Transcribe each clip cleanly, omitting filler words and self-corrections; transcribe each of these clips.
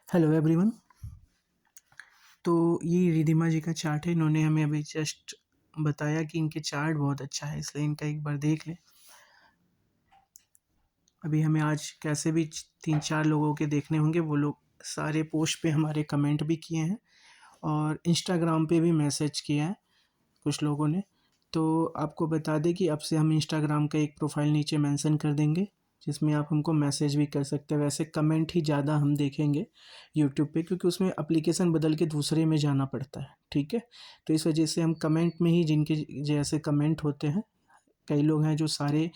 Hello everyone. तो ये रिधिमा जी का चार्ट है। इन्होंने हमें अभी जस्ट बताया कि इनके चार्ट बहुत अच्छा है, इसलिए इनका एक बार देख लें। अभी हमें आज कैसे भी 3-4 लोगों के देखने होंगे। वो लोग सारे पोस्ट पे हमारे कमेंट भी किए हैं और इंस्टाग्राम पे भी मैसेज किया है कुछ लोगों ने। तो आपको बता दें कि अब से हम इंस्टाग्राम का एक प्रोफाइल नीचे मेंशन कर देंगे, जिसमें आप हमको मैसेज भी कर सकते हैं। वैसे कमेंट ही ज़्यादा हम देखेंगे यूट्यूब पे, क्योंकि उसमें एप्लीकेशन बदल के दूसरे में जाना पड़ता है, ठीक है। तो इस वजह से हम कमेंट में ही, जिनके जैसे कमेंट होते हैं, कई लोग हैं जो सारे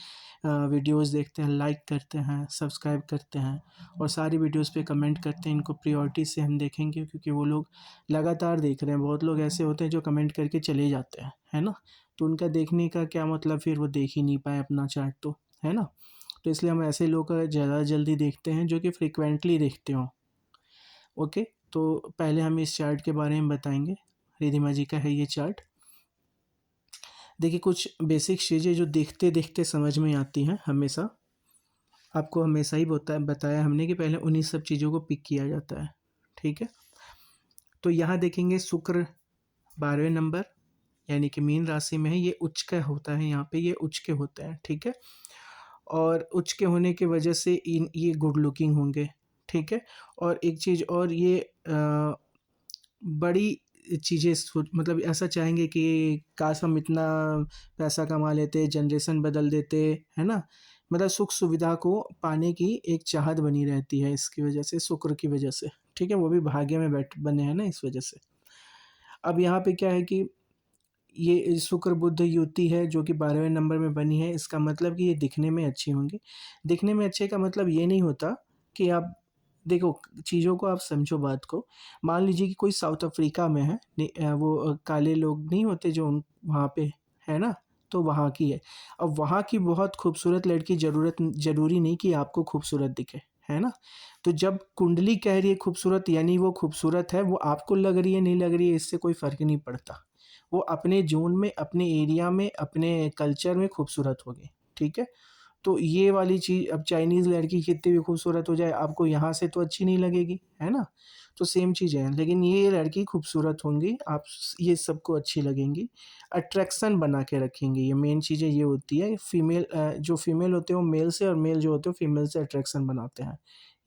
वीडियोस देखते हैं, लाइक करते हैं, सब्सक्राइब करते हैं और सारी वीडियोस पे कमेंट करते हैं। इनको प्रायोरिटी से हम देखेंगे, क्योंकि वो लोग लगातार देख रहे हैं। बहुत लोग ऐसे होते हैं जो कमेंट करके चले जाते हैं, है ना। तो उनका देखने का क्या मतलब, फिर वो देख ही नहीं पाए अपना चार्ट, तो है ना। तो इसलिए हम ऐसे लोग का ज़्यादा जल्दी देखते हैं जो कि फ्रिक्वेंटली देखते हों। ओके, तो पहले हम इस चार्ट के बारे में बताएंगे। रिधिमा जी का है ये चार्ट। देखिए, कुछ बेसिक चीज़ें जो देखते देखते समझ में आती हैं हमेशा। आपको हमेशा ही बताया हमने कि पहले उन्हीं सब चीज़ों को पिक किया जाता है, ठीक है। तो यहाँ देखेंगे शुक्र 12वें नंबर, यानी कि मीन राशि में है। ये उच्च का होता है, यहाँ पे ये उच्च के होता है, ठीक है। और उच्च के होने की वजह से ये गुड लुकिंग होंगे, ठीक है। और एक चीज़ और, ये बड़ी चीज़ें मतलब ऐसा चाहेंगे कि काश हम इतना पैसा कमा लेते, जनरेशन बदल देते, है ना। मतलब सुख सुविधा को पाने की एक चाहत बनी रहती है इसकी वजह से, शुक्र की वजह से, ठीक है। वो भी भाग्य में बैठ बने हैं ना, इस वजह से। अब यहाँ पे क्या है कि ये शुक्र बुध युति है जो कि 12वें नंबर में बनी है। इसका मतलब कि ये दिखने में अच्छी होंगी। दिखने में अच्छे का मतलब ये नहीं होता कि आप देखो, चीज़ों को आप समझो बात को। मान लीजिए कि कोई साउथ अफ्रीका में है, वो काले लोग नहीं होते जो वहाँ पे, है ना। तो वहाँ की है। अब वहाँ की बहुत खूबसूरत लड़की ज़रूरी नहीं कि आपको खूबसूरत दिखे, है ना। तो जब कुंडली कह रही है खूबसूरत, यानी वो खूबसूरत है। वो आपको लग रही है, नहीं लग रही है, इससे कोई फ़र्क नहीं पड़ता। वो अपने ज़ोन में, अपने एरिया में, अपने कल्चर में खूबसूरत होगी, ठीक है। तो ये वाली चीज़, अब चाइनीज़ लड़की कितनी भी खूबसूरत हो जाए, आपको यहाँ से तो अच्छी नहीं लगेगी, है ना। तो सेम चीज़ है, लेकिन ये लड़की खूबसूरत होंगी, आप ये सबको अच्छी लगेंगी, अट्रैक्शन बना के रखेंगी। ये मेन चीज़ें ये होती है। फीमेल जो फीमेल होते हैं वो मेल से, और मेल जो होते हैं फीमेल से अट्रैक्शन बनाते हैं।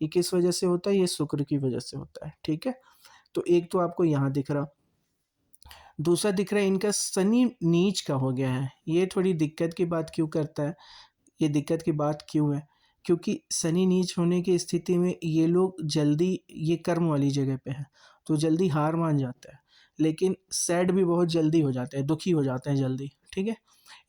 ये किस वजह से होता है? ये शुक्र की वजह से होता है, ठीक है। तो एक तो आपको यहाँ दिख रहा। दूसरा दिख रहा है इनका शनि नीच का हो गया है। ये थोड़ी दिक्कत की बात क्यों करता है? ये दिक्कत की बात क्यों है? क्योंकि शनि नीच होने की स्थिति में ये लोग जल्दी, ये कर्म वाली जगह पे है, तो जल्दी हार मान जाता है। लेकिन सैड भी बहुत जल्दी हो जाते हैं, दुखी हो जाते हैं जल्दी, ठीक है।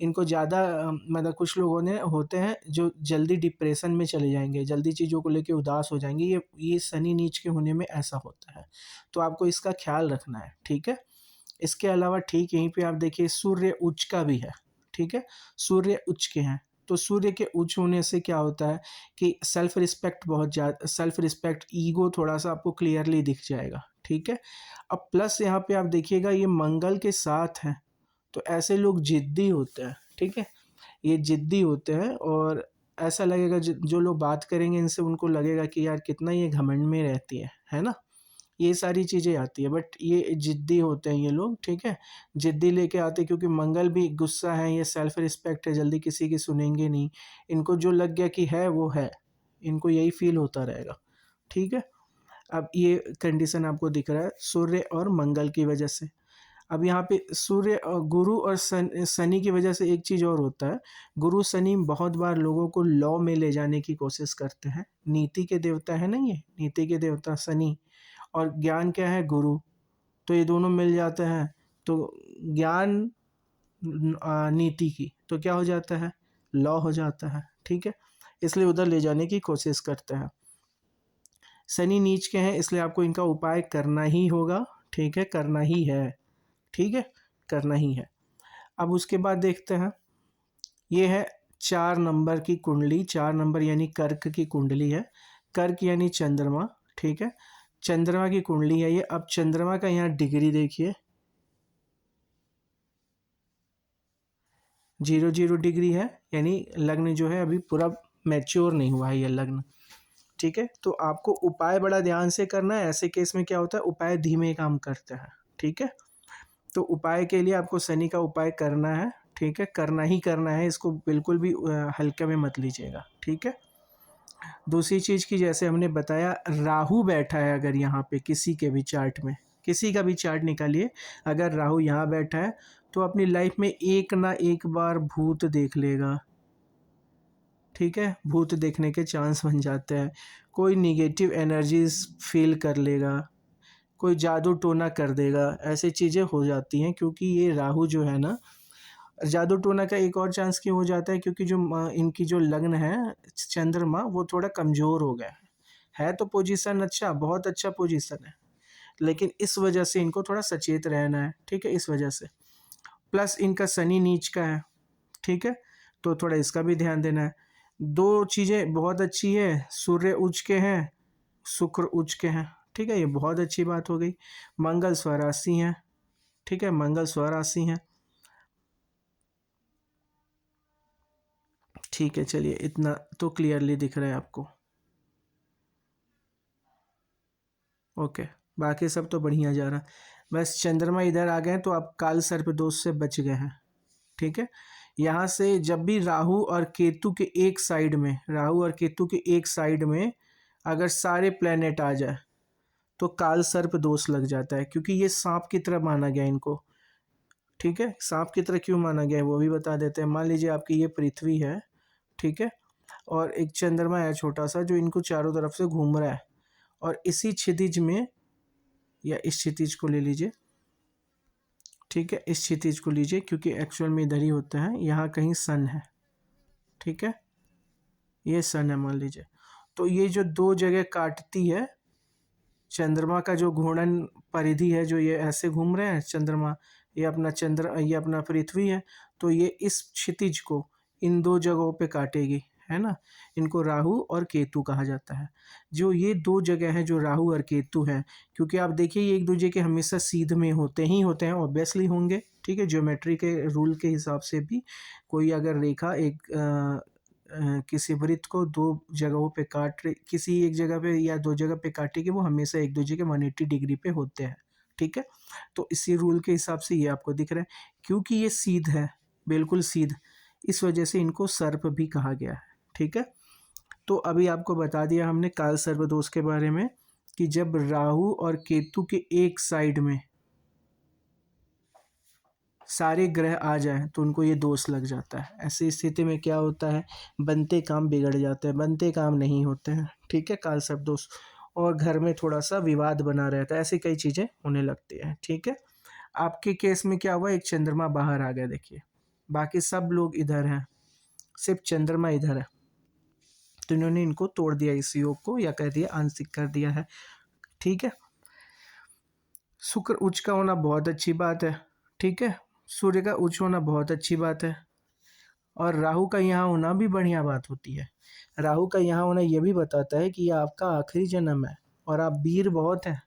इनको ज़्यादा मतलब कुछ लोगों ने होते हैं जो जल्दी डिप्रेशन में चले जाएँगे, जल्दी चीज़ों को लेके उदास हो जाएँगे। ये शनि नीच के होने में ऐसा होता है। तो आपको इसका ख़्याल रखना है, ठीक है। इसके अलावा ठीक यहीं पे आप देखिए सूर्य उच्च का भी है, ठीक है। सूर्य उच्च के हैं, तो सूर्य के उच्च होने से क्या होता है कि सेल्फ रिस्पेक्ट, बहुत ज़्यादा सेल्फ रिस्पेक्ट, ईगो थोड़ा-सा आपको क्लियरली दिख जाएगा, ठीक है। अब प्लस यहाँ पे आप देखिएगा ये मंगल के साथ है, तो ऐसे लोग ज़िद्दी होते हैं, ठीक है। ये ज़िद्दी होते हैं और ऐसा लगेगा जो लोग बात करेंगे इनसे, उनको लगेगा कि यार कितना ये घमंड में रहती है ना? ये सारी चीज़ें आती है, बट ये ज़िद्दी होते हैं ये लोग, ठीक है। ज़िद्दी लेके आते हैं क्योंकि मंगल भी गुस्सा है, ये सेल्फ रिस्पेक्ट है, जल्दी किसी की सुनेंगे नहीं। इनको जो लग गया कि है वो है, इनको यही फ़ील होता रहेगा, ठीक है। अब ये कंडीशन आपको दिख रहा है सूर्य और मंगल की वजह से। अब यहाँ पे सूर्य गुरु और शनि की वजह से एक चीज़ और होता है। गुरु शनि बहुत बार लोगों को लॉ में ले जाने की कोशिश करते हैं। नीति के देवता है ना ये, नीति के देवता शनि, और ज्ञान क्या है? गुरु। तो ये दोनों मिल जाते हैं, तो ज्ञान नीति की तो क्या हो जाता है? लॉ हो जाता है, ठीक है। इसलिए उधर ले जाने की कोशिश करते हैं। शनि नीच के हैं, इसलिए आपको इनका उपाय करना ही होगा, ठीक है, करना ही है, ठीक है, करना ही है। अब उसके बाद देखते हैं, ये है 4 नंबर की कुंडली। 4 नंबर यानी कर्क की कुंडली है। कर्क यानी चंद्रमा, ठीक है। चंद्रमा की कुंडली है ये। अब चंद्रमा का यहाँ डिग्री देखिए, 0 डिग्री है, यानी लग्न जो है अभी पूरा मैच्योर नहीं हुआ है ये लग्न, ठीक है? तो आपको उपाय बड़ा ध्यान से करना है, ऐसे केस में क्या होता है उपाय धीमे काम करते हैं, ठीक है? तो उपाय के लिए आपको शनि का उपाय करना है, ठीक है? करना ही करना है, इसको बिल्कुल भी हल्के में मत लीजिएगा, ठीक है? दूसरी चीज़ की जैसे हमने बताया राहु बैठा है अगर यहाँ पे किसी के भी चार्ट में, किसी का भी चार्ट निकालिए, अगर राहु यहाँ बैठा है तो अपनी लाइफ में एक ना एक बार भूत देख लेगा, ठीक है? भूत देखने के चांस बन जाते हैं, कोई निगेटिव एनर्जीज फील कर लेगा, कोई जादू टोना कर देगा, ऐसी चीज़ें हो जाती हैं क्योंकि ये राहु जो है ना, जादू टोना का एक और चांस क्यों हो जाता है क्योंकि जो इनकी जो लग्न है चंद्रमा वो थोड़ा कमज़ोर हो गया है तो पोजीशन अच्छा, बहुत अच्छा पोजीशन है, लेकिन इस वजह से इनको थोड़ा सचेत रहना है, ठीक है? इस वजह से प्लस इनका शनि नीच का है, ठीक है? तो थोड़ा इसका भी ध्यान देना है। दो चीज़ें बहुत अच्छी है, सूर्य उच्च के हैं, शुक्र उच्च के हैं, ठीक है? ये बहुत अच्छी बात हो गई। मंगल स्वराशि हैं, ठीक है? मंगल स्वराशि हैं, ठीक है? चलिए इतना तो क्लियरली दिख रहा है आपको, ओके। बाकी सब तो बढ़िया जा रहा, बस चंद्रमा इधर आ गए तो आप काल सर्प दोष से बच गए हैं, ठीक है? यहाँ से जब भी राहु और केतु के एक साइड में, राहु और केतु के एक साइड में अगर सारे प्लेनेट आ जाए तो काल सर्प दोष लग जाता है, क्योंकि ये सांप की तरह माना गया इनको, ठीक है? सांप की तरह क्यों माना गया है वो भी बता देते हैं। मान लीजिए आपकी ये पृथ्वी है, ठीक है? और एक चंद्रमा है छोटा सा जो इनको चारों तरफ से घूम रहा है, और इसी क्षितिज में, या इस क्षितिज को ले लीजिए, ठीक है? इस क्षितिज को लीजिए क्योंकि एक्चुअल में इधर ही होता है, यहाँ कहीं सन है, ठीक है? ये सन है मान लीजिए, तो ये जो दो जगह काटती है, चंद्रमा का जो घूर्णन परिधि है, जो ये ऐसे घूम रहे हैं चंद्रमा, ये अपना पृथ्वी है, तो ये इस क्षितिज को इन दो जगहों पे काटेगी, है ना? इनको राहु और केतु कहा जाता है। जो ये दो जगह हैं जो राहु और केतु हैं, क्योंकि आप देखिए ये एक दूसरे के हमेशा सीध में होते ही होते हैं, ऑब्वियसली होंगे, ठीक है? ज्योमेट्री के रूल के हिसाब से भी कोई अगर रेखा किसी वृत्त को दो जगहों पे किसी एक जगह पे या दो जगह पे काटेगी, वो हमेशा एक दूसरे के 180 डिग्री पे होते हैं, ठीक है? तो इसी रूल के हिसाब से ये आपको दिख रहा है, क्योंकि ये सीध है, बिल्कुल सीध, इस वजह से इनको सर्प भी कहा गया है, ठीक है? तो अभी आपको बता दिया हमने काल सर्प दोष के बारे में कि जब राहु और केतु के एक साइड में सारे ग्रह आ जाएं तो उनको ये दोष लग जाता है। ऐसी स्थिति में क्या होता है, बनते काम बिगड़ जाते हैं, बनते काम नहीं होते हैं, ठीक है? काल सर्प दोष, और घर में थोड़ा सा विवाद बना रहता है, ऐसी कई चीज़ें होने लगती हैं, ठीक है? आपके केस में क्या हुआ, एक चंद्रमा बाहर आ गया, देखिए बाकी सब लोग इधर हैं, सिर्फ चंद्रमा इधर है, तो इन्होंने इनको तोड़ दिया इस योग को, या कह दिया आंशिक कर दिया है, ठीक है? शुक्र उच्च का होना बहुत अच्छी बात है, ठीक है? सूर्य का उच्च होना बहुत अच्छी बात है, और राहु का यहाँ होना भी बढ़िया बात होती है। राहु का यहाँ होना ये भी बताता है कि ये आपका आखिरी जन्म है और आप वीर बहुत हैं,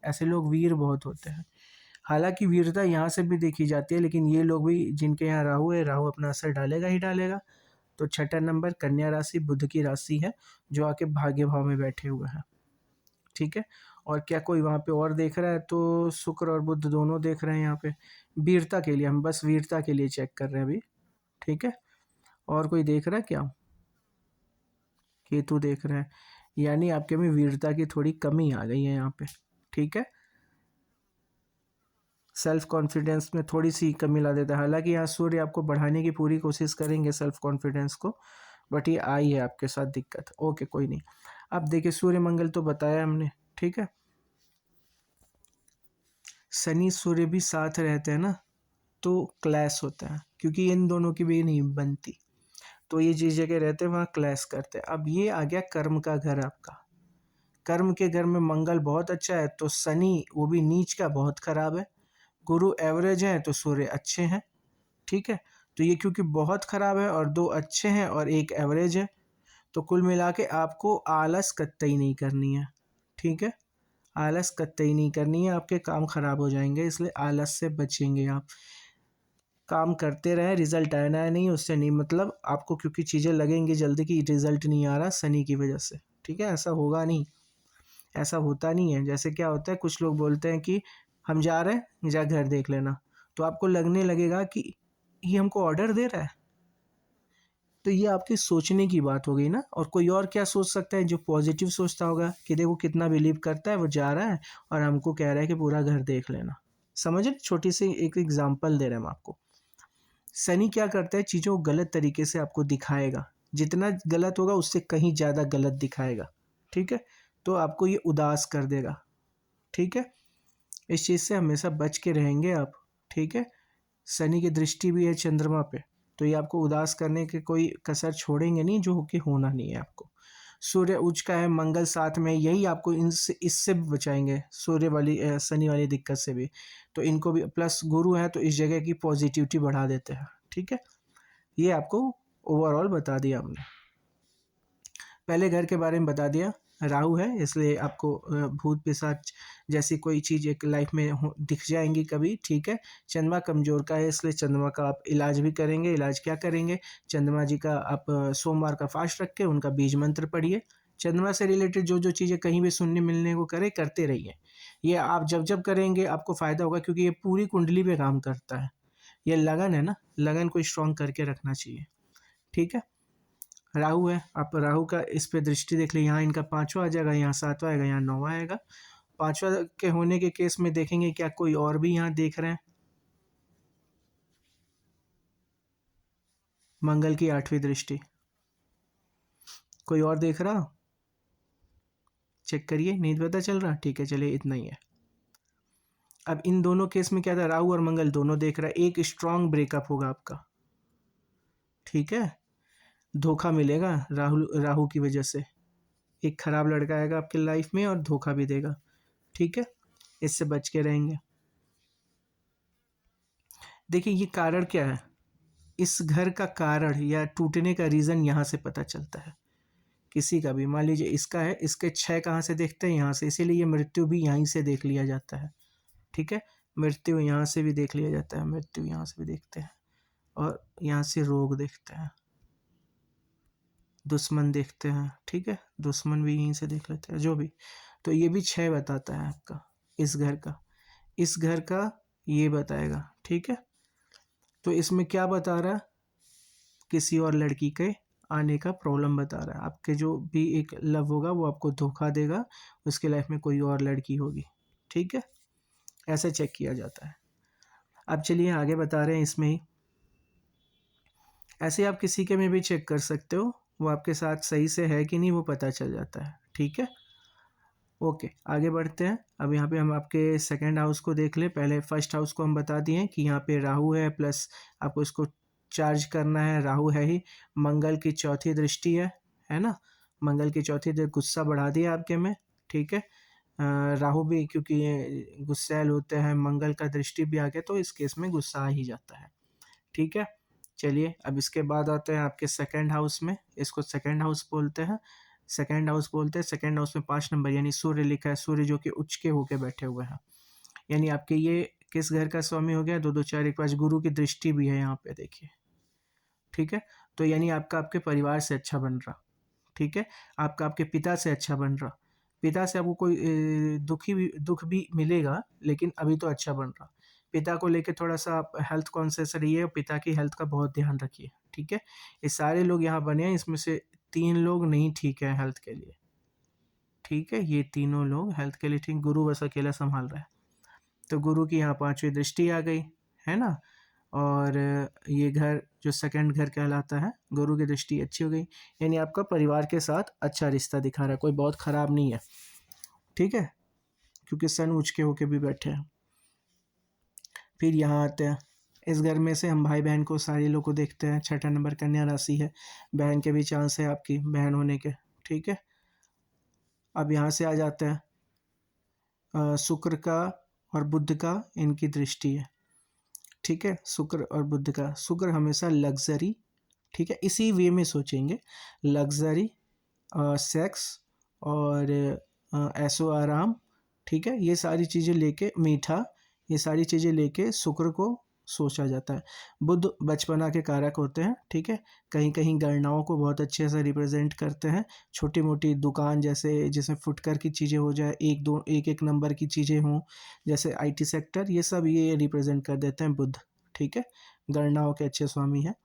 ऐसे लोग वीर बहुत होते हैं। हालांकि वीरता यहाँ से भी देखी जाती है, लेकिन ये लोग भी जिनके यहाँ राहु है, राहु अपना असर डालेगा ही डालेगा। तो छठा नंबर कन्या राशि बुध की राशि है, जो आके भाग्य भाव में बैठे हुए हैं, ठीक है? और क्या कोई वहाँ पे और देख रहा है, तो शुक्र और बुध दोनों देख रहे हैं यहाँ पे, वीरता के लिए, हम बस वीरता के लिए चेक कर रहे हैं अभी, ठीक है? और कोई देख रहा है क्या? केतु देख रहे हैं, यानी आपके में वीरता की थोड़ी कमी आ गई है यहाँ पे, ठीक है? सेल्फ कॉन्फिडेंस में थोड़ी सी कमी ला देता है, हालांकि यहाँ सूर्य आपको बढ़ाने की पूरी कोशिश करेंगे सेल्फ कॉन्फिडेंस को, बट ये आई है आपके साथ दिक्कत, ओके कोई नहीं। अब देखिए सूर्य मंगल तो बताया हमने, ठीक है? शनि सूर्य भी साथ रहते हैं ना, तो क्लैश होता है, क्योंकि इन दोनों की भी नहीं बनती, तो ये जिस जगह रहते हैं वहाँ क्लैश करते हैं। अब ये आ गया कर्म का घर आपका, कर्म के घर में मंगल बहुत अच्छा है तो शनि वो भी नीच का बहुत खराब है, गुरु एवरेज है तो सूर्य अच्छे हैं, ठीक है? तो ये क्योंकि बहुत खराब है और दो अच्छे हैं और एक एवरेज है, तो कुल मिला के आपको आलस कतई नहीं करनी है, ठीक है? आलस कतई नहीं करनी है, आपके काम खराब हो जाएंगे, इसलिए आलस से बचेंगे आप, काम करते रहें, रिजल्ट आना है नहीं उससे नहीं मतलब आपको, क्योंकि चीज़ें लगेंगी जल्दी कि रिजल्ट नहीं आ रहा शनि की वजह से, ठीक है? ऐसा होगा नहीं, ऐसा होता नहीं है। जैसे क्या होता है, कुछ लोग बोलते हैं कि हम जा रहे हैं, जा घर देख लेना, तो आपको लगने लगेगा कि ये हमको ऑर्डर दे रहा है। तो ये आपकी सोचने की बात हो गई ना। और कोई और क्या सोच सकता है, जो पॉजिटिव सोचता होगा कि देखो कितना बिलीव करता है, वो जा रहा है और हमको कह रहा है कि पूरा घर देख लेना। समझ रहे? छोटी सी एक एग्जांपल दे रहे हैं हम आपको। शनि क्या करता है, चीज़ों को गलत तरीके से आपको दिखाएगा, जितना गलत होगा उससे कहीं ज़्यादा गलत दिखाएगा। ठीक है? तो आपको ये उदास कर देगा। ठीक है? इस चीज़ से हमेशा बच के रहेंगे आप। ठीक है? शनि की दृष्टि भी है चंद्रमा पे, तो ये आपको उदास करने के कोई कसर छोड़ेंगे नहीं, जो कि होना नहीं है आपको। सूर्य उच्च का है, मंगल साथ में, यही आपको इनसे इससे भी बचाएंगे, सूर्य वाली शनि वाली दिक्कत से भी। तो इनको भी, प्लस गुरु है तो इस जगह की पॉजिटिविटी बढ़ा देते हैं। ठीक है? ये आपको ओवरऑल बता दिया हमने। पहले घर के बारे में बता दिया। राहु है इसलिए आपको भूत पिशाच जैसी कोई चीज़ एक लाइफ में दिख जाएंगी कभी। ठीक है? चंद्रमा कमजोर का है इसलिए चंद्रमा का आप इलाज भी करेंगे। इलाज क्या करेंगे? चंद्रमा जी का आप सोमवार का फास्ट रख के उनका बीज मंत्र पढ़िए। चंद्रमा से रिलेटेड जो जो चीज़ें कहीं भी सुनने मिलने को करे, करते रहिए। ये आप जब जब करेंगे आपको फ़ायदा होगा, क्योंकि ये पूरी कुंडली पे काम करता है। ये लगन है ना, लगन को स्ट्रॉन्ग करके रखना चाहिए। ठीक है? राहु है, आप राहु का इस पे दृष्टि देख लीजिए। यहाँ इनका पांचवा आ जाएगा, यहाँ सातवां आएगा, यहाँ नौवां आएगा। पांचवा के होने के केस में देखेंगे क्या कोई और भी यहाँ देख रहे हैं। मंगल की आठवीं दृष्टि, कोई और देख रहा? चेक करिए, नहीं पता चल रहा? ठीक है, चलिए इतना ही है। अब इन दोनों केस में क्या था, राहु और मंगल दोनों देख रहा है। एक स्ट्रांग ब्रेकअप होगा आपका। ठीक है? धोखा मिलेगा राहु राहु की वजह से। एक खराब लड़का आएगा आपके लाइफ में और धोखा भी देगा। ठीक है? इससे बच के रहेंगे। देखिए ये कारण क्या है, इस घर का कारण या टूटने का रीज़न यहाँ से पता चलता है। किसी का भी, मान लीजिए इसका है, इसके 6 कहाँ से देखते हैं? यहाँ से। इसीलिए ये मृत्यु भी यहीं से देख लिया जाता है। ठीक है? मृत्यु यहाँ से भी देख लिया जाता है, मृत्यु यहाँ से भी देखते हैं, और यहाँ से रोग देखते हैं, दुश्मन देखते हैं। ठीक है? दुश्मन भी यहीं से देख लेते हैं, जो भी। तो ये भी 6 बताता है आपका, इस घर का। इस घर का ये बताएगा। ठीक है? तो इसमें क्या बता रहा है, किसी और लड़की के आने का प्रॉब्लम बता रहा है। आपके जो भी एक लव होगा वो आपको धोखा देगा, उसके लाइफ में कोई और लड़की होगी। ठीक है? ऐसे चेक किया जाता है। अब चलिए आगे बता रहे हैं इसमें ही। ऐसे आप किसी के में भी चेक कर सकते हो, वो आपके साथ सही से है कि नहीं वो पता चल जाता है। ठीक है? ओके, आगे बढ़ते हैं। अब यहाँ पे हम आपके सेकंड हाउस को देख लें। पहले फर्स्ट हाउस को हम बता दिए कि यहाँ पे राहु है, प्लस आपको इसको चार्ज करना है, राहु है ही। मंगल की चौथी दृष्टि है ना? मंगल की चौथी दृष्टि गुस्सा बढ़ा दिया आपके में। ठीक है? राहु भी क्योंकि ये गुस्सैल होते हैं, मंगल का दृष्टि भी आ गया तो इस केस में गुस्सा आ ही जाता है। ठीक है? चलिए अब इसके बाद आते हैं आपके सेकंड हाउस में। इसको सेकंड हाउस बोलते हैं। सेकंड हाउस बोलते हैं, सेकंड हाउस में 5 नंबर यानी सूर्य लिखा है। सूर्य जो कि उच्च के होके बैठे हुए हैं, यानी आपके ये किस घर का स्वामी हो गया? 2 2 4 1 5, गुरु की दृष्टि भी है यहाँ पे, देखिए। ठीक है? तो यानी आपका आपके परिवार से अच्छा बन रहा। ठीक है? आपका आपके पिता से अच्छा बन रहा। पिता से आपको कोई दुख भी मिलेगा, लेकिन अभी तो अच्छा बन रहा। पिता को लेके थोड़ा सा आप हेल्थ कॉन्शियस रहिए और पिता की हेल्थ का बहुत ध्यान रखिए। ठीक है? ये सारे लोग यहाँ बने हैं, इसमें से 3 लोग नहीं ठीक है हेल्थ के लिए। ठीक है? ये तीनों लोग हेल्थ के लिए ठीक, गुरु बस अकेला संभाल रहा है। तो गुरु की यहाँ 5वीं दृष्टि आ गई, है ना? और ये घर जो सेकंड घर कहलाता है, गुरु की दृष्टि अच्छी हो गई, यानी आपका परिवार के साथ अच्छा रिश्ता दिखा रहा है, कोई बहुत ख़राब नहीं है। ठीक है? क्योंकि सन उच्च के होके भी बैठे हैं। फिर यहाँ आते हैं, इस घर में से हम भाई बहन को, सारे लोग को देखते हैं। 6ठा नंबर कन्या राशि है, बहन के भी चांस है आपकी बहन होने के। ठीक है? अब यहाँ से आ जाते हैं, शुक्र का और बुध का इनकी दृष्टि है। ठीक है? शुक्र और बुध का, शुक्र हमेशा लग्जरी, ठीक है, इसी वे में सोचेंगे, लग्जरी, सेक्स और ऐशो आराम। ठीक है? ये सारी चीज़ें लेके, मीठा, ये सारी चीज़ें लेके शुक्र को सोचा जाता है। बुध बचपना के कारक होते हैं, ठीक है। कहीं कहीं गणनाओं को बहुत अच्छे से रिप्रेजेंट करते हैं। छोटी मोटी दुकान जैसे जिसमें फुटकर की चीज़ें हो जाए, एक दो एक एक नंबर की चीज़ें हों, जैसे आईटी सेक्टर, ये सब ये रिप्रेजेंट कर देते हैं बुध, ठीक है। गणनाओं के अच्छे स्वामी हैं।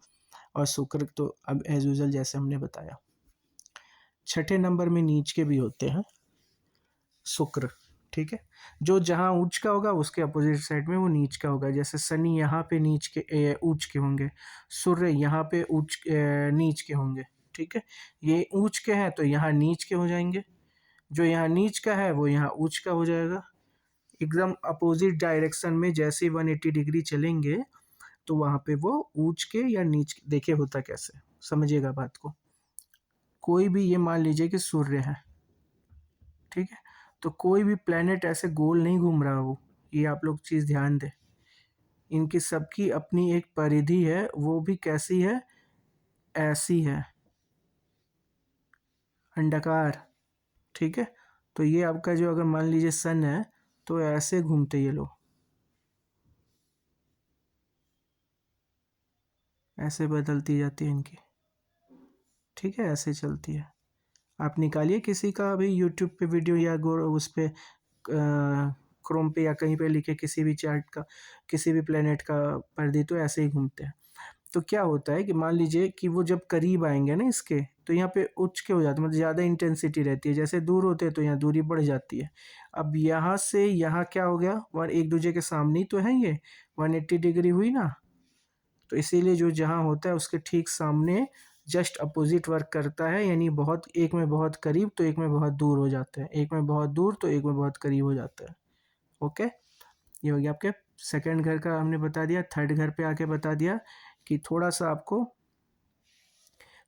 और शुक्र तो अब एज यूजल जैसे हमने बताया। छठे नंबर में नीच के भी होते हैं शुक्र, ठीक है। जो जहाँ ऊंच का होगा उसके अपोजिट साइड में वो नीच का होगा। जैसे शनि यहाँ पे ऊंच के होंगे, सूर्य यहाँ पे नीच के होंगे, ठीक है। ये ऊंच के हैं तो यहाँ नीच के हो जाएंगे, जो यहाँ नीच का है वो यहाँ ऊंच का हो जाएगा। एकदम अपोजिट डायरेक्शन में जैसे 180 डिग्री चलेंगे तो वहाँ पे वो ऊंच के या नीच के, देखिए होता कैसे, समझिएगा बात को। कोई भी, ये मान लीजिए कि सूर्य है, ठीक है, तो कोई भी प्लेनेट ऐसे गोल नहीं घूम रहा वो, ये आप लोग चीज़ ध्यान दें। इनकी सबकी अपनी एक परिधि है, वो भी कैसी है, ऐसी है, अंडाकार, ठीक है। तो ये आपका जो अगर मान लीजिए सन है तो ऐसे घूमते ये लोग, ऐसे बदलती जाती है इनकी, ठीक है, ऐसे चलती है। आप निकालिए किसी का भी यूट्यूब पे वीडियो या उस पे क्रोम पे या कहीं पे लिखे किसी भी चार्ट का, किसी भी प्लेनेट का परिधि, तो ऐसे ही घूमते हैं। तो क्या होता है कि मान लीजिए कि वो जब करीब आएंगे ना इसके, तो यहाँ पे उच्च के हो जाते हैं, मतलब ज़्यादा इंटेंसिटी रहती है। जैसे दूर होते हैं तो यहाँ दूरी बढ़ जाती है। अब यहाँ से यहाँ क्या हो गया, वन एक दूसरे के सामने ही तो है, ये 180 डिग्री हुई ना। तो इसीलिए जो जहाँ होता है उसके ठीक सामने जस्ट अपोजिट वर्क करता है, यानी बहुत, एक में बहुत करीब तो एक में बहुत दूर हो जाते हैं, एक में बहुत दूर तो एक में बहुत करीब हो जाता है। ओके, ये हो गया आपके सेकंड घर का हमने बता दिया। थर्ड घर पे आके बता दिया कि थोड़ा सा आपको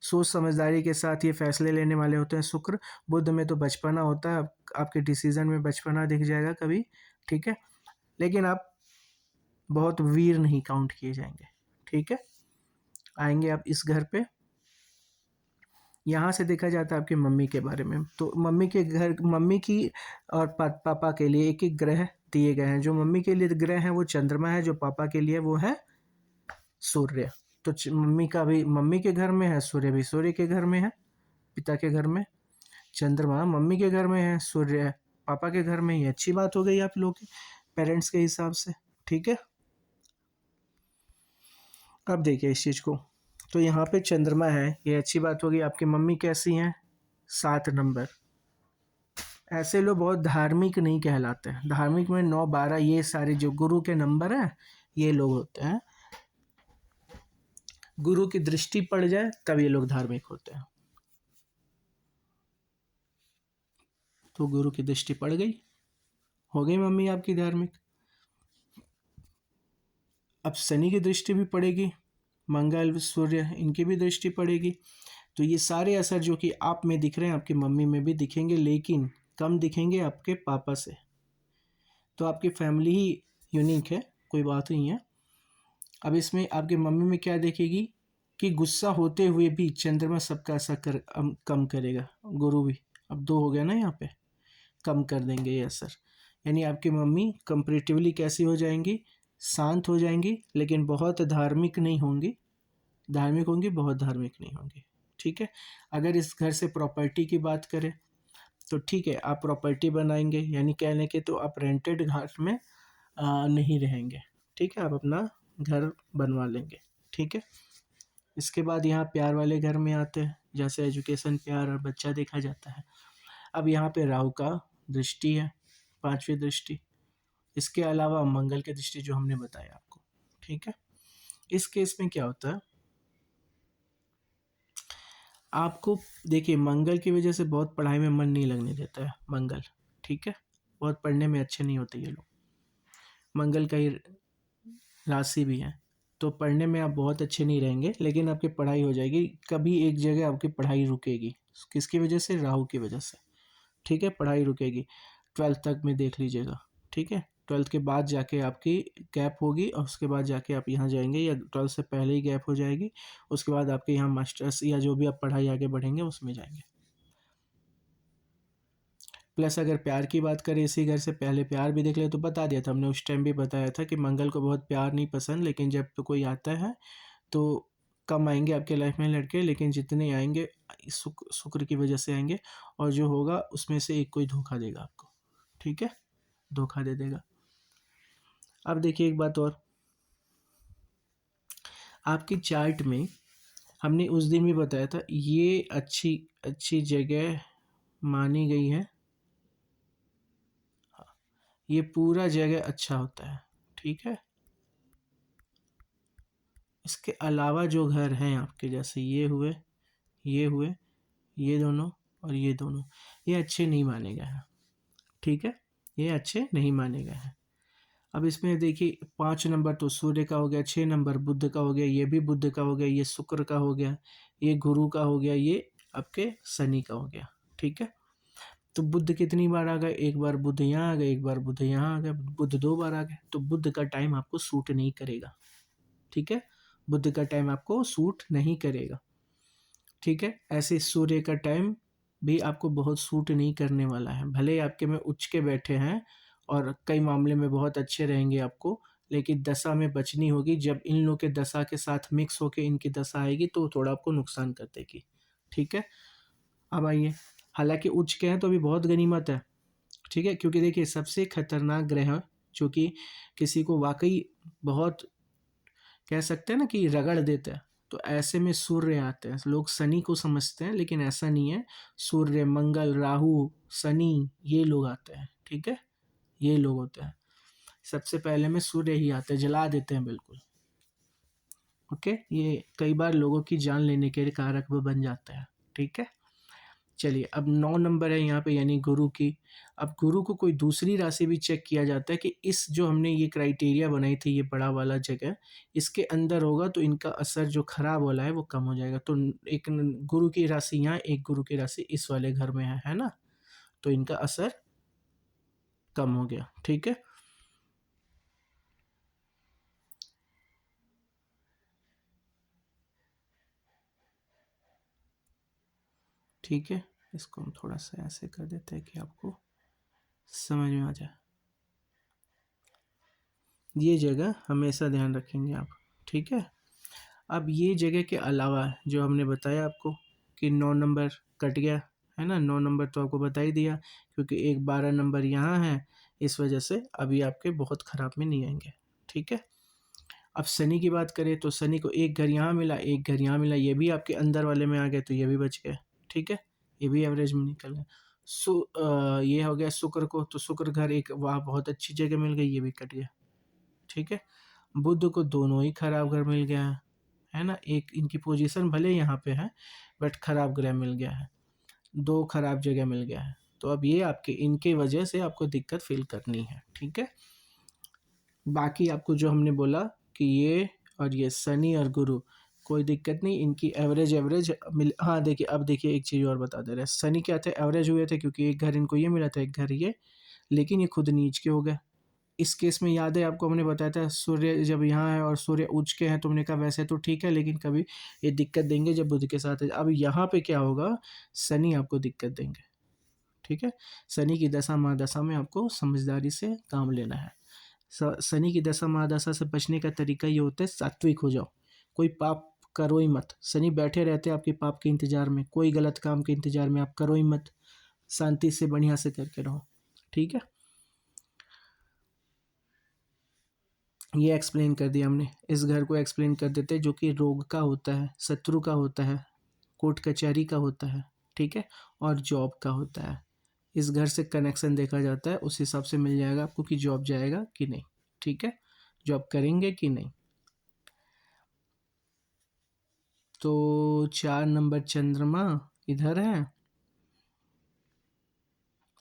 सोच समझदारी के साथ ये फैसले लेने वाले होते हैं शुक्र। बुध में तो बचपना होता है, आपके डिसीजन में बचपना दिख जाएगा कभी, ठीक है। लेकिन आप बहुत वीर नहीं काउंट किए जाएंगे, ठीक है। आएंगे आप इस घर पे, यहाँ से देखा जाता है आपकी मम्मी के बारे में। तो मम्मी के घर, मम्मी की और पापा के लिए एक एक ग्रह दिए गए हैं। जो मम्मी के लिए ग्रह है वो चंद्रमा है, जो पापा के लिए वो है सूर्य। तो मम्मी का भी मम्मी के घर में है, सूर्य भी सूर्य के घर में है, पिता के घर में। चंद्रमा मम्मी के घर में है, सूर्य पापा के घर में। ये अच्छी बात हो गई आप लोग के पेरेंट्स के हिसाब से, ठीक है। अब देखिए इस चीज़ को, तो यहाँ पे चंद्रमा है, ये अच्छी बात होगी। आपकी मम्मी कैसी हैं, 7 नंबर। ऐसे लोग बहुत धार्मिक नहीं कहलाते हैं। धार्मिक में 9 12 ये सारे जो गुरु के नंबर हैं, ये लोग होते हैं। गुरु की दृष्टि पड़ जाए तब ये लोग धार्मिक होते हैं। तो गुरु की दृष्टि पड़ गई, हो गई मम्मी आपकी धार्मिक। अब शनि की दृष्टि भी पड़ेगी, मंगल सूर्य इनकी भी दृष्टि पड़ेगी। तो ये सारे असर जो कि आप में दिख रहे हैं आपकी मम्मी में भी दिखेंगे, लेकिन कम दिखेंगे आपके पापा से। तो आपकी फैमिली ही यूनिक है, कोई बात नहीं है। अब इसमें आपकी मम्मी में क्या देखेगी कि गुस्सा होते हुए भी चंद्रमा सबका असर कम करेगा। गुरु भी अब 2 हो गया ना, यहाँ पे कम कर देंगे ये असर। यानी आपकी मम्मी कंपेरेटिवली कैसी हो जाएंगी, शांत हो जाएंगी, लेकिन बहुत धार्मिक नहीं होंगी। धार्मिक होंगी, बहुत धार्मिक नहीं होंगी, ठीक है। अगर इस घर से प्रॉपर्टी की बात करें तो ठीक है, आप प्रॉपर्टी बनाएंगे, यानी कहने के तो आप रेंटेड घर में नहीं रहेंगे, ठीक है। आप अपना घर बनवा लेंगे, ठीक है। इसके बाद यहाँ प्यार वाले घर में आते हैं, जैसे एजुकेशन, प्यार और बच्चा देखा जाता है। अब यहाँ पे राहु का दृष्टि है, 5वीं दृष्टि। इसके अलावा मंगल की दृष्टि जो हमने बताया आपको, ठीक है। इस केस में क्या होता है, आपको देखिए मंगल की वजह से बहुत पढ़ाई में मन नहीं लगने देता है मंगल, ठीक है। बहुत पढ़ने में अच्छे नहीं होते ये लोग, मंगल का ही राशि भी है। तो पढ़ने में आप बहुत अच्छे नहीं रहेंगे, लेकिन आपकी पढ़ाई हो जाएगी। कभी एक जगह आपकी पढ़ाई रुकेगी, किसकी वजह से, राहु की वजह से, ठीक है। पढ़ाई रुकेगी 12th तक में देख लीजिएगा, ठीक है। 12th के बाद जाके आपकी गैप होगी, और उसके बाद जाके आप यहाँ जाएंगे, या 12th से पहले ही गैप हो जाएगी। उसके बाद आपके यहाँ मास्टर्स या जो भी आप पढ़ाई आगे बढ़ेंगे उसमें जाएंगे। प्लस अगर प्यार की बात करें इसी घर से, पहले प्यार भी देख ले तो बता दिया था हमने, उस टाइम भी बताया था कि मंगल को बहुत प्यार नहीं पसंद, लेकिन जब तो कोई आता है तो कम आएंगे आपके लाइफ में लड़के, लेकिन जितने आएंगे शुक्र की वजह से आएंगे, और जो होगा उसमें से एक कोई धोखा देगा आपको, ठीक है, धोखा दे देगा। अब देखिए एक बात और, आपकी चार्ट में हमने उस दिन भी बताया था, ये अच्छी अच्छी जगह मानी गई है, ये पूरा जगह अच्छा होता है, ठीक है। इसके अलावा जो घर हैं आपके, जैसे ये हुए, ये हुए, ये दोनों और ये दोनों, ये अच्छे नहीं माने गए हैं, ठीक है, ये अच्छे नहीं माने गए हैं। अब इसमें देखिए 5 नंबर तो सूर्य का हो गया, 6 नंबर बुध का हो गया, ये भी बुध का हो गया, ये शुक्र का हो गया, ये गुरु का हो गया, ये आपके शनि का हो गया, ठीक है। तो बुध कितनी बार आ गए, एक बार बुध यहाँ आ गए, एक बार बुध यहाँ आ गए, बुध 2 बार आ गए, तो बुध का टाइम आपको सूट नहीं करेगा, ठीक है, बुध का टाइम आपको सूट नहीं करेगा, ठीक है। ऐसे सूर्य का टाइम भी आपको बहुत सूट नहीं करने वाला है, भले ही आपके में उच्च के बैठे हैं और कई मामले में बहुत अच्छे रहेंगे आपको, लेकिन दशा में बचनी होगी, जब इन लोग के दशा के साथ मिक्स होके इनकी दशा आएगी तो थोड़ा आपको नुकसान कर देगी, ठीक है। अब आइए, हालांकि उच्च के हैं तो अभी बहुत गनीमत है, ठीक है, क्योंकि देखिए सबसे खतरनाक ग्रह जो कि किसी को वाकई बहुत कह सकते हैं ना कि रगड़ देते हैं, तो ऐसे में सूर्य आते हैं, लोग शनि को समझते हैं लेकिन ऐसा नहीं है, सूर्य, मंगल, राहु, शनि, ये लोग आते हैं, ठीक है, ये लोग होते हैं, सबसे पहले में सूर्य ही आते हैं, जला देते हैं बिल्कुल, ओके, ये कई बार लोगों की जान लेने के कारक भी बन जाता है, ठीक है। चलिए अब 9 नंबर है यहाँ पे, यानी गुरु की। अब गुरु को कोई दूसरी राशि भी चेक किया जाता है कि इस जो हमने ये क्राइटेरिया बनाई थी, ये बड़ा वाला जगह इसके अंदर होगा तो इनका असर जो खराब वाला है वो कम हो जाएगा। तो एक गुरु की राशि यहाँ, एक गुरु की राशि इस वाले घर में है ना, तो इनका असर कम हो गया, ठीक है। ठीक है, इसको हम थोड़ा सा ऐसे कर देते हैं कि आपको समझ में आ जाए, ये जगह हमेशा ध्यान रखेंगे आप, ठीक है। अब ये जगह के अलावा जो हमने बताया आपको कि 9 नंबर कट गया है ना, 9 नंबर तो आपको बता ही दिया, क्योंकि एक 12 नंबर यहाँ है, इस वजह से अभी आपके बहुत ख़राब में नहीं आएंगे, ठीक है। अब शनि की बात करें तो शनि को एक घर यहाँ मिला, एक घर यहाँ मिला, ये भी आपके अंदर वाले में आ गए तो ये भी बच गए, ठीक है, ये भी एवरेज में निकल गए। ये हो गया शुक्र को, तो शुक्र घर एक वहाँ बहुत अच्छी जगह मिल गई, ये भी कट गया, ठीक है। बुध को दोनों ही खराब घर मिल गया है ना, एक इनकी पोजीशन भले यहाँ पे है बट खराब ग्रह मिल गया है, 2 खराब जगह मिल गया है, तो अब ये आपके इनके वजह से आपको दिक्कत फील करनी है, ठीक है। बाकी आपको जो हमने बोला कि ये और ये शनि और गुरु कोई दिक्कत नहीं, इनकी एवरेज एवरेज मिल, हाँ देखिए, अब देखिए एक चीज़ और बता दे रहे हैं, शनि क्या थे, एवरेज हुए थे क्योंकि एक घर इनको ये मिला था, एक घर ये, लेकिन ये खुद नीच के हो गए। इस केस में याद है आपको हमने बताया था, सूर्य जब यहाँ है और सूर्य उच्च के हैं तो हमने कहा वैसे तो ठीक है, लेकिन कभी ये दिक्कत देंगे जब बुध के साथ है। अब यहाँ पे क्या होगा, शनि आपको दिक्कत देंगे, ठीक है। शनि की दशा महादशा में आपको समझदारी से काम लेना है। शनि की दशा महादशा से बचने का तरीका ये होता है, सात्विक हो जाओ, कोई पाप करो ही मत। शनि बैठे रहते हैं आपके पाप के इंतजार में, कोई गलत काम के इंतजार में आप करो ही मत, शांति से बढ़िया से करके रहो, ठीक है। ये एक्सप्लेन कर दिया हमने, इस घर को एक्सप्लेन कर देते हैं, जो कि रोग का होता है, शत्रु का होता है, कोर्ट कचहरी का होता है, ठीक है, और जॉब का होता है। इस घर से कनेक्शन देखा जाता है, उस हिसाब से मिल जाएगा आपको कि जॉब जाएगा कि नहीं, ठीक है, जॉब करेंगे कि नहीं। तो 4 नंबर चंद्रमा इधर है,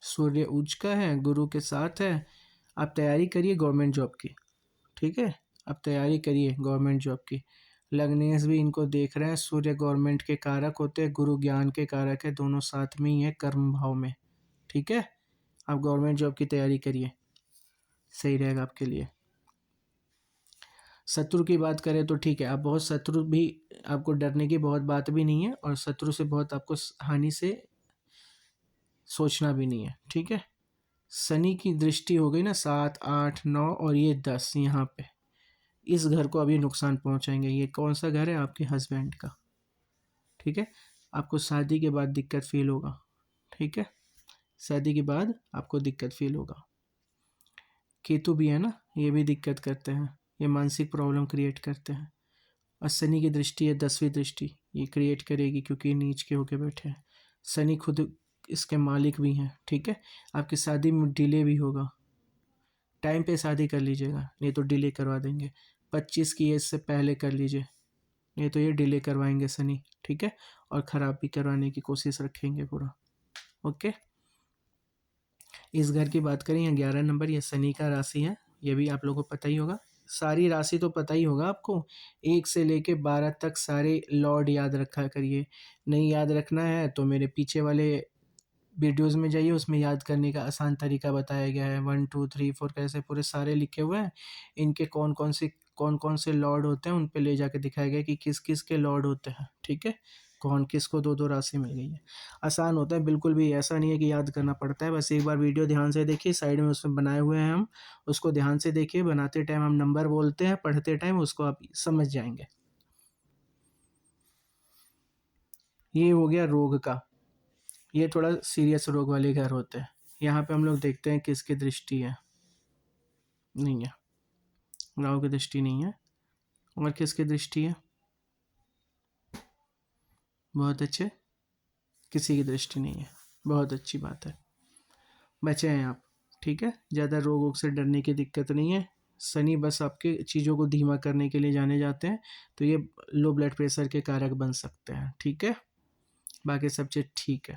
सूर्य उच्च का है, गुरु के साथ है। आप तैयारी करिए गवर्नमेंट जॉब की, ठीक है, आप तैयारी करिए गवर्नमेंट जॉब की। लग्नेश भी इनको देख रहे हैं, सूर्य गवर्नमेंट के कारक होते हैं, गुरु ज्ञान के कारक है, दोनों साथ में ही है कर्म भाव में, ठीक है। आप गवर्नमेंट जॉब की तैयारी करिए, सही रहेगा आपके लिए। शत्रु की बात करें तो ठीक है, आप बहुत शत्रु भी, आपको डरने की बहुत बात भी नहीं है, और शत्रु से बहुत आपको हानि से सोचना भी नहीं है, ठीक है। शनि की दृष्टि हो गई ना 7, 8, 9 और ये 10 यहाँ पे, इस घर को अभी नुकसान पहुंचाएंगे। ये कौन सा घर है? आपके हस्बैंड का, ठीक है। आपको शादी के बाद दिक्कत फील होगा, ठीक है। शादी के बाद आपको दिक्कत फील होगा। केतु भी है ना, ये भी दिक्कत करते हैं, ये मानसिक प्रॉब्लम क्रिएट करते हैं। और शनि की दृष्टि है 10वीं दृष्टि, ये क्रिएट करेगी क्योंकि ये नीच के होके बैठे हैं। शनि खुद इसके मालिक भी हैं, ठीक है। आपकी शादी में डिले भी होगा, टाइम पे शादी कर लीजिएगा, नहीं तो डिले करवा देंगे। 25 की एज से पहले कर लीजिए, नहीं तो ये डिले करवाएंगे शनि, ठीक है। और ख़राब भी करवाने की कोशिश रखेंगे पूरा, ओके। इस घर की बात करें, यहाँ 11 नंबर, ये शनि का राशि है, ये भी आप लोगों को पता ही होगा। सारी राशि तो पता ही होगा आपको, 1 से लेके 12 तक सारे लॉर्ड याद रखा करिए। नहीं याद रखना है तो मेरे पीछे वाले वीडियोज़ में जाइए, उसमें याद करने का आसान तरीका बताया गया है। 1, 2, 3, 4 कैसे पूरे सारे लिखे हुए हैं। इनके कौन कौन से लॉर्ड होते हैं उन पे ले जाके दिखाया गया कि किस किस के लॉर्ड होते हैं, ठीक है। कौन किसको 2-2 राशि मिल गई है। आसान होता है, बिल्कुल भी ऐसा नहीं है कि याद करना पड़ता है। बस एक बार वीडियो ध्यान से देखिए, साइड में उसमें बनाए हुए हैं हम, उसको ध्यान से देखिए। बनाते टाइम हम नंबर बोलते हैं, पढ़ते टाइम उसको आप समझ जाएंगे। ये हो गया रोग का, ये थोड़ा सीरियस रोग वाले घर होते हैं। यहाँ पे हम लोग देखते हैं किसकी दृष्टि है, नहीं है, राहु की दृष्टि नहीं है। और किसकी दृष्टि है? बहुत अच्छे, किसी की दृष्टि नहीं है, बहुत अच्छी बात है, बचे हैं आप, ठीक है। ज़्यादा रोग वोग से डरने की दिक्कत नहीं है। शनि बस आपके चीज़ों को धीमा करने के लिए जाने जाते हैं, तो ये लो ब्लड प्रेशर के कारक बन सकते हैं, ठीक है। बाकी सब चीज़ ठीक है।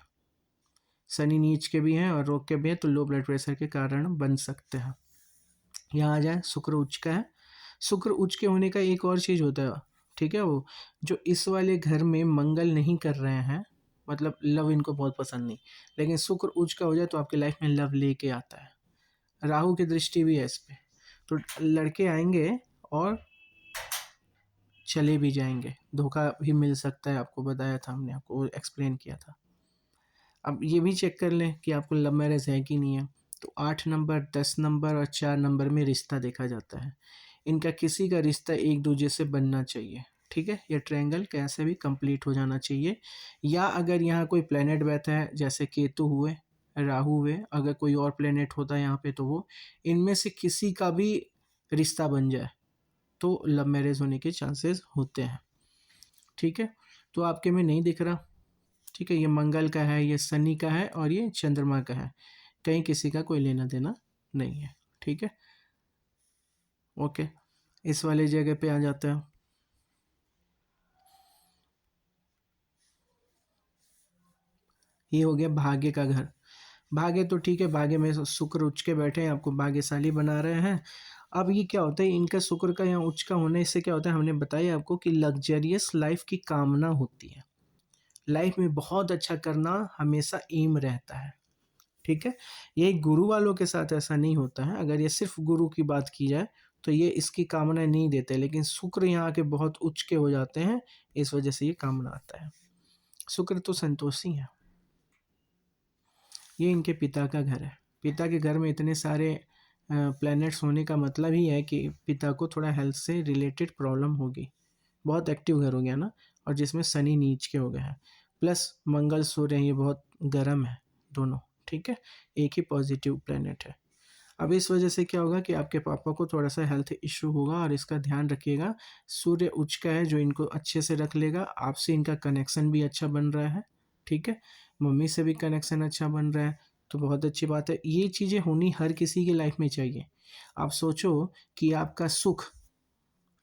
शनि नीच के भी हैं और रोग के भी हैं, तो लो ब्लड प्रेशर के कारण बन सकते हैं। यहाँ आ जाए, शुक्र उच्च का है। शुक्र उच्च के होने का एक और चीज़ होता है, ठीक है। वो जो इस वाले घर में मंगल नहीं कर रहे हैं, मतलब लव इनको बहुत पसंद नहीं, लेकिन शुक्र उच्च का हो जाए तो आपकी लाइफ में लव लेके आता है। राहु की दृष्टि भी है इस पे, तो लड़के आएंगे और चले भी जाएंगे, धोखा भी मिल सकता है। आपको बताया था हमने, आपको एक्सप्लेन किया था। अब ये भी चेक कर लें कि आपको लव मैरिज है कि नहीं है। तो 8 नंबर, 10 नंबर और 4 नंबर में रिश्ता देखा जाता है। इनका किसी का रिश्ता एक दूसरे से बनना चाहिए, ठीक है। ये ट्रायंगल कैसे भी कंप्लीट हो जाना चाहिए। या अगर यहाँ कोई प्लेनेट बैठा है, जैसे केतु हुए, राहु हुए, अगर कोई और प्लेनेट होता है यहाँ पे, तो वो इनमें से किसी का भी रिश्ता बन जाए तो लव मैरिज होने के चांसेस होते हैं, ठीक है। तो आपके में नहीं दिख रहा, ठीक है। ये मंगल का है, ये शनि का है और ये चंद्रमा का है, कहीं किसी का कोई लेना देना नहीं है, ठीक है, ओके। इस वाले जगह पे आ जाते हैं। ये हो गया भाग्य का घर। भाग्य तो ठीक है, भाग्य में शुक्र उच्च के बैठे हैं, आपको भाग्यशाली बना रहे हैं। अब ये क्या होता है, इनका शुक्र का यहाँ उच्च का होने से क्या होता है, हमने बताया आपको कि लग्जरियस लाइफ की कामना होती है। लाइफ में बहुत अच्छा करना हमेशा एम रहता है, ठीक है। ये गुरु वालों के साथ ऐसा नहीं होता है। अगर ये सिर्फ गुरु की बात की जाए तो ये इसकी कामना नहीं देते, लेकिन शुक्र यहाँ के बहुत उच्च के हो जाते हैं, इस वजह से ये कामना आता है। शुक्र तो संतोषी है। ये इनके पिता का घर है। पिता के घर में इतने सारे प्लैनेट्स होने का मतलब ही है कि पिता को थोड़ा हेल्थ से रिलेटेड प्रॉब्लम होगी। बहुत एक्टिव घर हो गया ना, और जिसमें शनि नीच के हो गए हैं, प्लस मंगल सूर्य हैं, ये बहुत गर्म है दोनों, ठीक है। एक ही पॉजिटिव प्लैनेट है। अब इस वजह से क्या होगा कि आपके पापा को थोड़ा सा हेल्थ इशू होगा, और इसका ध्यान रखिएगा। सूर्य उच्च का है जो इनको अच्छे से रख लेगा। आपसे इनका कनेक्शन भी अच्छा बन रहा है, ठीक है। मम्मी से भी कनेक्शन अच्छा बन रहा है, तो बहुत अच्छी बात है। ये चीज़ें होनी हर किसी की लाइफ में चाहिए। आप सोचो कि आपका सुख,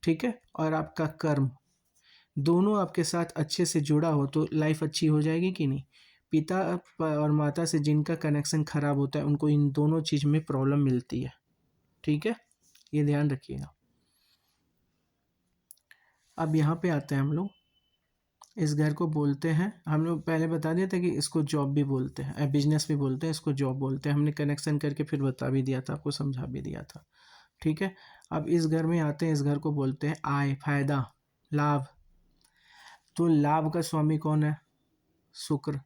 ठीक है, और आपका कर्म दोनों आपके साथ अच्छे से जुड़ा हो तो लाइफ अच्छी हो जाएगी कि नहीं। पिता और माता से जिनका कनेक्शन खराब होता है उनको इन दोनों चीज़ में प्रॉब्लम मिलती है, ठीक है। ये ध्यान रखिएगा। अब यहाँ पे आते हैं हम लोग, इस घर को बोलते हैं, हम लोग पहले बता दिया था कि इसको जॉब भी बोलते हैं, बिजनेस भी बोलते हैं, इसको जॉब बोलते हैं। हमने कनेक्शन करके फिर बता भी दिया था, आपको समझा भी दिया था, ठीक है। अब इस घर में आते हैं, इस घर को बोलते हैं आय, फायदा, लाभ। तो लाभ का स्वामी कौन है? शुक्र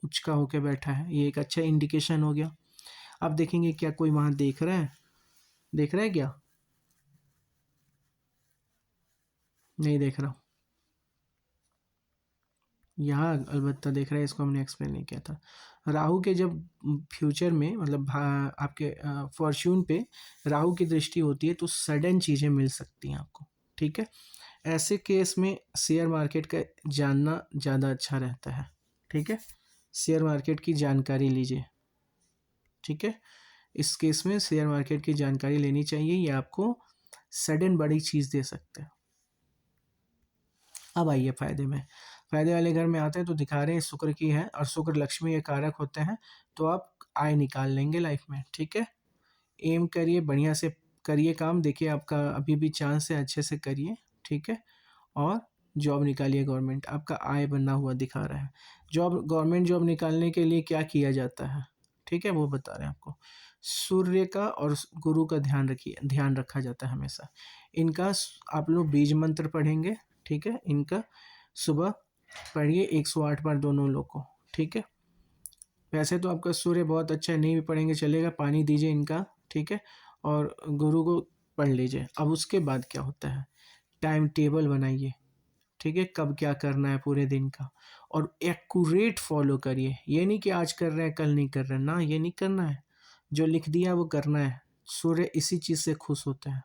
उचका होकर बैठा है, ये एक अच्छा इंडिकेशन हो गया। अब देखेंगे क्या कोई वहाँ देख रहा है, देख रहा है क्या? नहीं देख रहा। यहाँ अलबत्ता देख रहा है, इसको हमने एक्सप्लेन नहीं किया था। राहु के जब फ्यूचर में मतलब आपके फॉर्च्यून पे राहु की दृष्टि होती है तो सडन चीज़ें मिल सकती हैं आपको, ठीक है। ऐसे केस में शेयर मार्केट का जानना ज़्यादा अच्छा रहता है, ठीक है। शेयर मार्केट की जानकारी लीजिए, ठीक है। इस केस में शेयर मार्केट की जानकारी लेनी चाहिए, ये आपको सडन बड़ी चीज़ दे सकते हैं। अब आइए फायदे में, फायदे वाले घर में आते हैं तो दिखा रहे हैं शुक्र की है और शुक्र लक्ष्मी के कारक होते हैं, तो आप आय निकाल लेंगे लाइफ में, ठीक है। एम करिए, बढ़िया से करिए काम, देखिए आपका अभी भी चांस है, अच्छे से करिए, ठीक है। और जॉब निकालिए, गवर्नमेंट आपका आय बना हुआ दिखा रहा है। जॉब, गवर्नमेंट जॉब निकालने के लिए क्या किया जाता है, ठीक है, वो बता रहे हैं आपको। सूर्य का और गुरु का ध्यान रखिए, ध्यान रखा जाता है हमेशा इनका। आप लोग बीज मंत्र पढ़ेंगे, ठीक है, इनका सुबह पढ़िए 108 बार दोनों लोग को, ठीक है। वैसे तो आपका सूर्य बहुत अच्छा है, नहीं भी पढ़ेंगे चलेगा, पानी दीजिए इनका, ठीक है। और गुरु को पढ़ लीजिए। अब उसके बाद क्या होता है, टाइम टेबल बनाइए, ठीक है, कब क्या करना है पूरे दिन का, और एक्यूरेट फॉलो करिए। ये नहीं कि आज कर रहे हैं कल नहीं कर रहे हैं, ना, ये नहीं करना है, जो लिख दिया वो करना है। सूर्य इसी चीज़ से खुश होते हैं,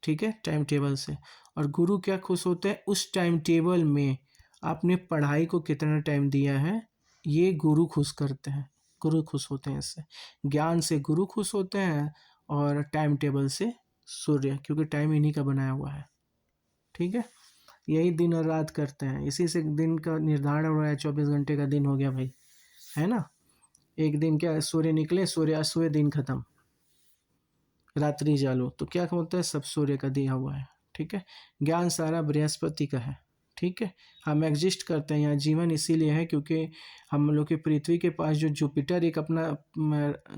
ठीक है, टाइम टेबल से। और गुरु क्या खुश होते हैं, उस टाइम टेबल में आपने पढ़ाई को कितना टाइम दिया है, ये गुरु खुश करते हैं, गुरु खुश होते हैं इससे। ज्ञान से गुरु खुश होते हैं और टाइम टेबल से सूर्य, क्योंकि टाइम इन्हीं का बनाया हुआ है, ठीक है। यही दिन और रात करते हैं, इसी से दिन का निर्धारण हो रहा है, 24 घंटे का दिन हो गया भाई, है ना। एक दिन क्या, सूर्य निकले, सूर्य अस्त हुए, दिन खत्म, रात्रि जालो, तो क्या होता है, सब सूर्य का दिया हुआ है, ठीक है। ज्ञान सारा बृहस्पति का है, ठीक है। हम एग्जिस्ट करते हैं यहाँ, जीवन इसीलिए है क्योंकि हम लोग की पृथ्वी के पास जो जुपिटर एक अपना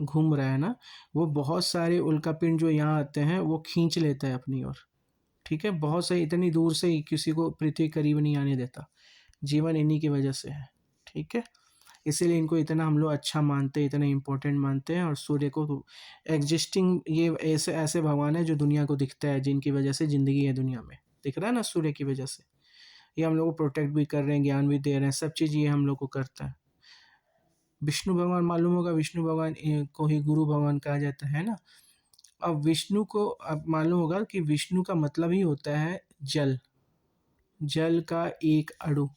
घूम रहा है ना, वो बहुत सारे उल्कापिंड जो यहाँ आते हैं वो खींच लेता है अपनी ओर, ठीक है। बहुत से इतनी दूर से ही किसी को पृथ्वी करीब नहीं आने देता, जीवन इन्हीं की वजह से है, ठीक है। इसीलिए इनको इतना हम लोग अच्छा मानते हैं, इतना इम्पोर्टेंट मानते हैं। और सूर्य को तो एग्जिस्टिंग, ये ऐसे ऐसे भगवान है जो दुनिया को दिखता है, जिनकी वजह से ज़िंदगी है दुनिया में, दिख रहा है ना, सूर्य की वजह से। ये हम लोग को प्रोटेक्ट भी कर रहे हैं, ज्ञान भी दे रहे हैं, सब चीज़ ये हम लोग को करता है। विष्णु भगवान मालूम होगा, विष्णु भगवान को ही गुरु भगवान कहा जाता है ना। अब विष्णु को अब मालूम होगा कि विष्णु का मतलब ही होता है जल, जल का एक अणु,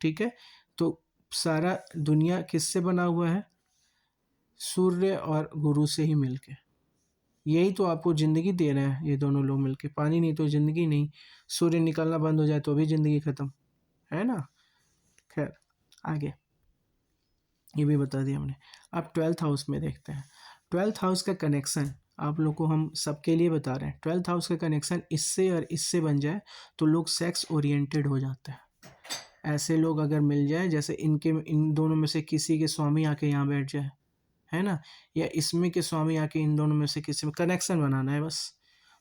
ठीक है। तो सारा दुनिया किससे बना हुआ है, सूर्य और गुरु से ही मिलके। यही तो आपको ज़िंदगी दे रहे हैं ये दोनों लोग मिलके, पानी नहीं तो ज़िंदगी नहीं, सूर्य निकलना बंद हो जाए तो भी ज़िंदगी ख़त्म, है ना। खैर आगे, ये भी बता दिया हमने। अब 12th हाउस में देखते हैं। 12th हाउस का कनेक्शन आप लोग को हम सबके लिए बता रहे हैं। 12th हाउस का कनेक्शन इससे और इससे बन जाए तो लोग सेक्स ओरिएंटेड हो जाते हैं। ऐसे लोग अगर मिल जाए, जैसे इनके, इन दोनों में से किसी के स्वामी आके यहाँ बैठ जाए, है ना, या इसमें के स्वामी आके इन दोनों में से किसी में कनेक्शन बनाना है बस,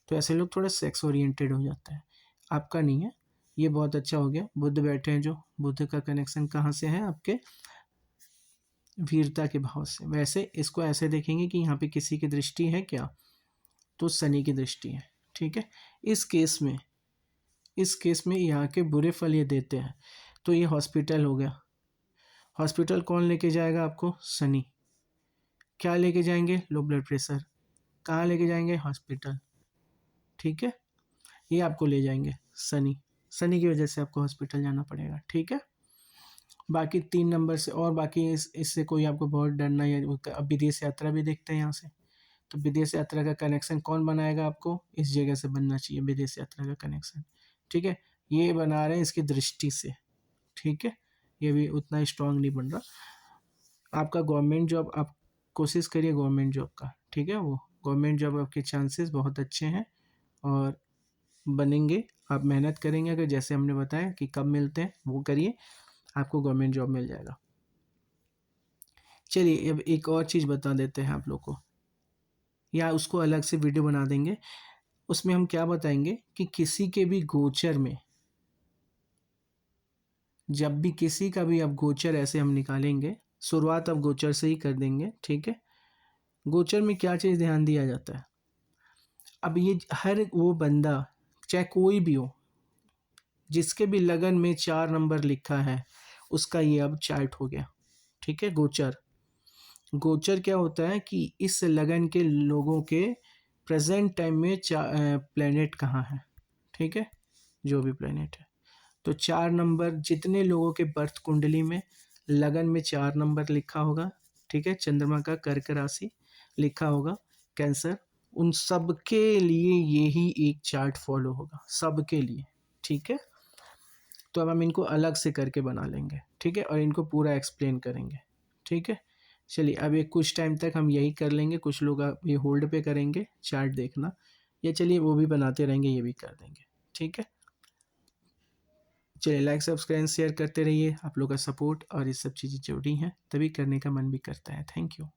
तो ऐसे लोग थोड़ा सेक्स ओरिएंटेड हो जाते हैं। आपका नहीं है, ये बहुत अच्छा हो गया। बुध बैठे हैं, जो बुध का कनेक्शन कहाँ से है, आपके वीरता के भाव से। वैसे इसको ऐसे देखेंगे कि यहाँ पे किसी की दृष्टि है क्या, तो शनि की दृष्टि है, ठीक है। इस केस में, इस केस में यहाँ के बुरे फल ये देते हैं, तो ये हॉस्पिटल हो गया। हॉस्पिटल कौन लेके जाएगा आपको, शनि। क्या लेके जाएंगे, लो ब्लड प्रेशर। कहाँ लेके जाएंगे, हॉस्पिटल, ठीक है। ये आपको ले जाएंगे शनि, शनि की वजह से आपको हॉस्पिटल जाना पड़ेगा, ठीक है। बाकी 3 नंबर से, और बाकी इससे कोई आपको बहुत डरना या, अब विदेश यात्रा भी देखते हैं यहाँ से। तो विदेश यात्रा का कनेक्शन कौन बनाएगा आपको, इस जगह से बनना चाहिए विदेश यात्रा का कनेक्शन, ठीक है। ये बना रहे हैं इसकी दृष्टि से, ठीक है। ये भी उतना स्ट्रांग नहीं बन रहा। आपका गवर्नमेंट जॉब, आप कोशिश करिए गवर्नमेंट जॉब का, ठीक है। वो गवर्नमेंट जॉब आपके चांसेस बहुत अच्छे हैं और बनेंगे। आप मेहनत करेंगे, अगर जैसे हमने बताया कि कब मिलते हैं वो करिए, आपको गवर्नमेंट जॉब मिल जाएगा। चलिए अब एक और चीज़ बता देते हैं आप लोग को, या उसको अलग से वीडियो बना देंगे। उसमें हम क्या बताएंगे कि किसी के भी गोचर में जब भी किसी का भी अब गोचर ऐसे हम निकालेंगे, शुरुआत अब गोचर से ही कर देंगे, ठीक है। गोचर में क्या चीज़ ध्यान दिया जाता है, अब ये हर वो बंदा चाहे कोई भी हो, जिसके भी लगन में 4 नंबर लिखा है, उसका ये अब चार्ट हो गया, ठीक है। गोचर, गोचर क्या होता है कि इस लगन के लोगों के प्रेजेंट टाइम में प्लेनेट कहाँ है, ठीक है, जो भी प्लेनेट है। तो 4 नंबर जितने लोगों के बर्थ कुंडली में लगन में 4 नंबर लिखा होगा, ठीक है, चंद्रमा का कर्क राशि लिखा होगा, कैंसर, उन सब के लिए यही एक चार्ट फॉलो होगा, सबके लिए, ठीक है। तो अब हम इनको अलग से करके बना लेंगे, ठीक है, और इनको पूरा एक्सप्लेन करेंगे, ठीक है। चलिए अब एक कुछ टाइम तक हम यही कर लेंगे, कुछ लोग अब ये होल्ड पे करेंगे चार्ट देखना, या चलिए वो भी बनाते रहेंगे, ये भी कर देंगे, ठीक है। चलिए लाइक सब्सक्राइब शेयर करते रहिए, आप लोग का सपोर्ट और ये सब चीज़ें जरूरी हैं, तभी करने का मन भी करता है। Thank you.